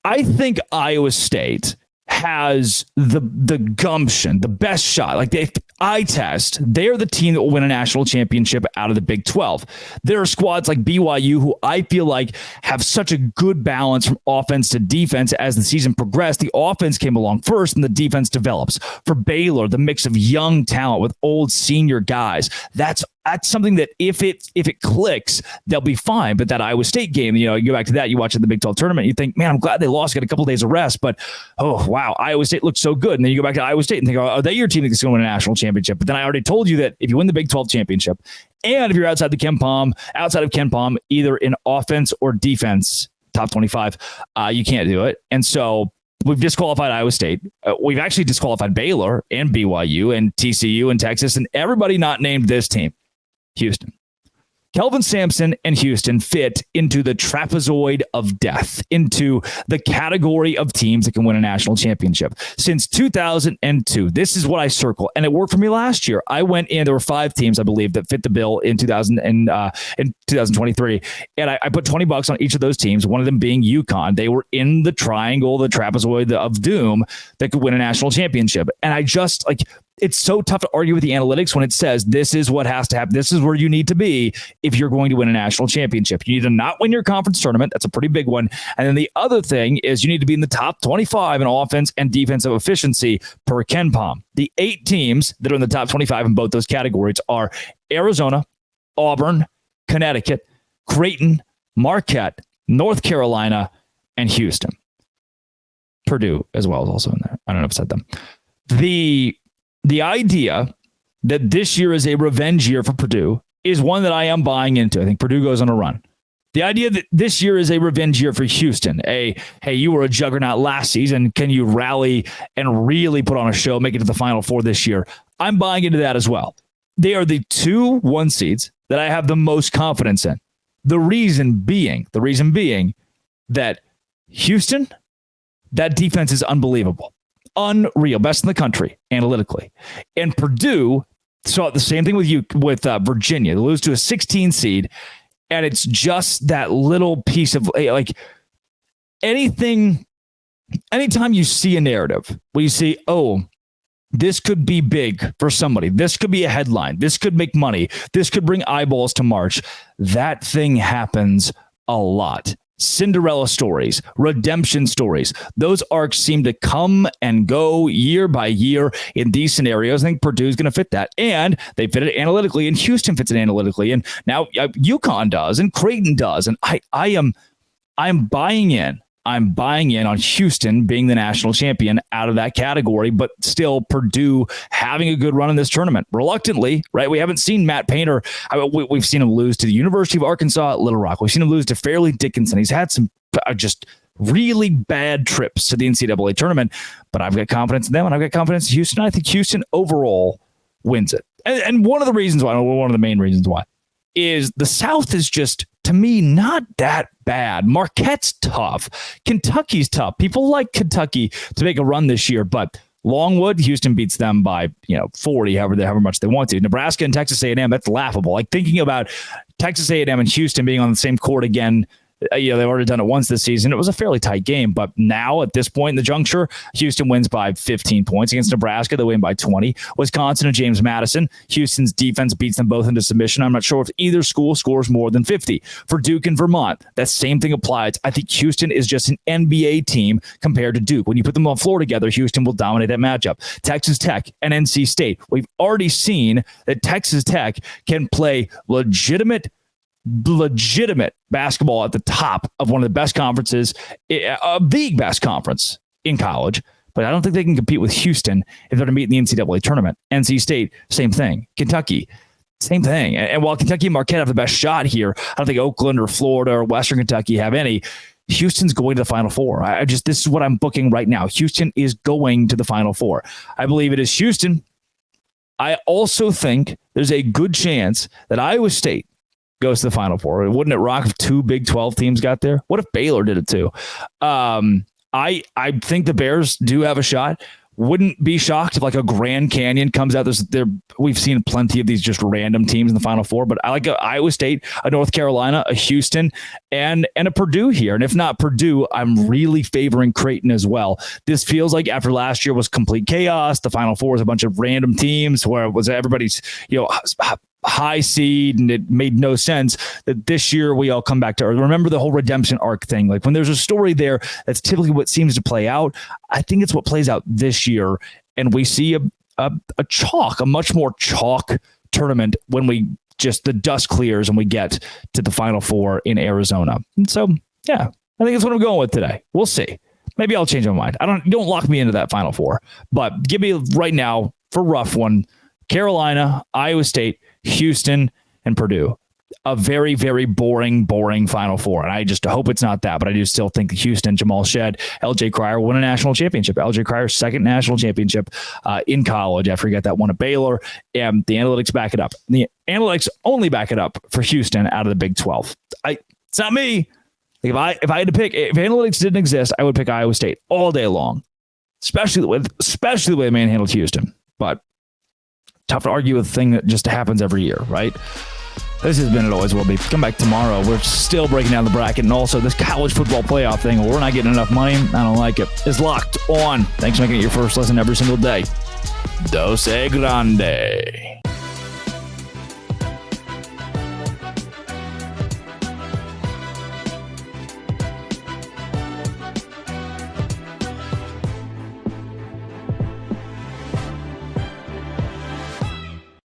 I think Iowa State has the gumption, the best shot. Like if I test, they're the team that will win a national championship out of the Big 12. There are squads like BYU who I feel like have such a good balance from offense to defense as the season progressed. The offense came along first and the defense develops. For Baylor, the mix of young talent with old senior guys, that's something that if it clicks, they'll be fine. But that Iowa State game, you go back to that, you watch it in the Big 12 tournament, you think, man, I'm glad they lost, got a couple of days of rest, but oh, wow, Iowa State looks so good. And then you go back to Iowa State and think, oh, are they your team that's going to win a national championship? But then I already told you that if you win the Big 12 championship, and if you're outside of Ken Palm, either in offense or defense, top 25, you can't do it. And so we've disqualified Iowa State. We've actually disqualified Baylor and BYU and TCU and Texas and everybody not named this team. Houston. Kelvin Sampson and Houston fit into the trapezoid of death, into the category of teams that can win a national championship. Since 2002, this is what I circle, and it worked for me last year. I went in, there were 5 teams, I believe, that fit the bill in 2023, and I put $20 on each of those teams, one of them being UConn. They were in the triangle, the trapezoid of doom that could win a national championship. And I just, it's so tough to argue with the analytics when it says this is what has to happen. This is where you need to be if you're going to win a national championship. You need to not win your conference tournament. That's a pretty big one. And then the other thing is you need to be in the top 25 in offense and defensive efficiency per Ken Palm. The 8 teams that are in the top 25 in both those categories are Arizona, Auburn, Connecticut, Creighton, Marquette, North Carolina, and Houston. Purdue as well is also in there. I don't know if I said them. The idea that this year is a revenge year for Purdue is one that I am buying into. I think Purdue goes on a run. The idea that this year is a revenge year for Houston, hey, you were a juggernaut last season. Can you rally and really put on a show, make it to the Final Four this year? I'm buying into that as well. They are the 2 1 seeds that I have the most confidence in. The reason being that Houston, that defense is unbelievable. Unreal, best in the country analytically. And Purdue saw the same thing with Virginia. They lose to a 16 seed, and it's just that little piece of anytime you see a narrative where you see, oh, this could be big for somebody, this could be a headline, this could make money, this could bring eyeballs to March. That thing happens a lot. Cinderella stories, redemption stories. Those arcs seem to come and go year by year in these scenarios. I think Purdue's going to fit that. And they fit it analytically, and Houston fits it analytically. And now UConn does, and Creighton does. And I'm buying in. I'm buying in on Houston being the national champion out of that category, but still Purdue having a good run in this tournament. Reluctantly, right? We haven't seen Matt Painter. We've seen him lose to the University of Arkansas at Little Rock. We've seen him lose to Fairleigh Dickinson. He's had some just really bad trips to the NCAA tournament, but I've got confidence in them, and I've got confidence in Houston. I think Houston overall wins it. And one of the main reasons why, is the South is just, to me, not that bad. Marquette's tough. Kentucky's tough. People like Kentucky to make a run this year, but Longwood, Houston beats them by 40, however much they want to. Nebraska and Texas A&M, that's laughable. Like thinking about Texas A&M and Houston being on the same court again. They've already done it once this season. It was a fairly tight game, but now at this point in the juncture, Houston wins by 15 points against Nebraska. They win by 20. Wisconsin and James Madison, Houston's defense beats them both into submission. I'm not sure if either school scores more than 50. For Duke and Vermont, that same thing applies. I think Houston is just an NBA team compared to Duke. When you put them on the floor together, Houston will dominate that matchup. Texas Tech and NC State, we've already seen that Texas Tech can play legitimate basketball at the top of one of the best conferences, the best conference in college. But I don't think they can compete with Houston if they're to meet in the NCAA tournament. NC State, same thing. Kentucky, same thing. And while Kentucky and Marquette have the best shot here, I don't think Oakland or Florida or Western Kentucky have any. Houston's going to the Final Four. This is what I'm booking right now. Houston is going to the Final Four. I believe it is Houston. I also think there's a good chance that Iowa State goes to the Final Four. Wouldn't it rock if 2 Big 12 teams got there? What if Baylor did it too? I think the Bears do have a shot. Wouldn't be shocked if like a Grand Canyon comes out. We've seen plenty of these just random teams in the Final Four, but I like a Iowa State, a North Carolina, a Houston, and a Purdue here. And if not Purdue, I'm really favoring Creighton as well. This feels like after last year was complete chaos. The Final Four was a bunch of random teams where it was everybody's high seed, and it made no sense that this year we all come back to earth. Remember the whole redemption arc thing. Like when there's a story there, that's typically what seems to play out. I think it's what plays out this year, and we see a much more chalk tournament when the dust clears and we get to the Final Four in Arizona. And so, yeah, I think that's what I'm going with today. We'll see. Maybe I'll change my mind. Don't lock me into that Final Four, but give me right now for rough one, Carolina, Iowa State, Houston, and Purdue. A very, very boring Final Four. And I just hope it's not that, but I do still think Houston, Jamal Shead, LJ Cryer will win a national championship. LJ Cryer's second national championship in college after he got that one at Baylor. And the analytics back it up. The analytics only back it up for Houston out of the Big 12. It's not me. Like if I had to pick, if analytics didn't exist, I would pick Iowa State all day long, especially the way they manhandled Houston. But tough to argue with a thing that just happens every year, right? This has been It Always Will Be. Come back tomorrow. We're still breaking down the bracket, and also this college football playoff thing. We're not getting enough money. I don't like it. It's locked on. Thanks for making it your first lesson every single day. Dose Grande.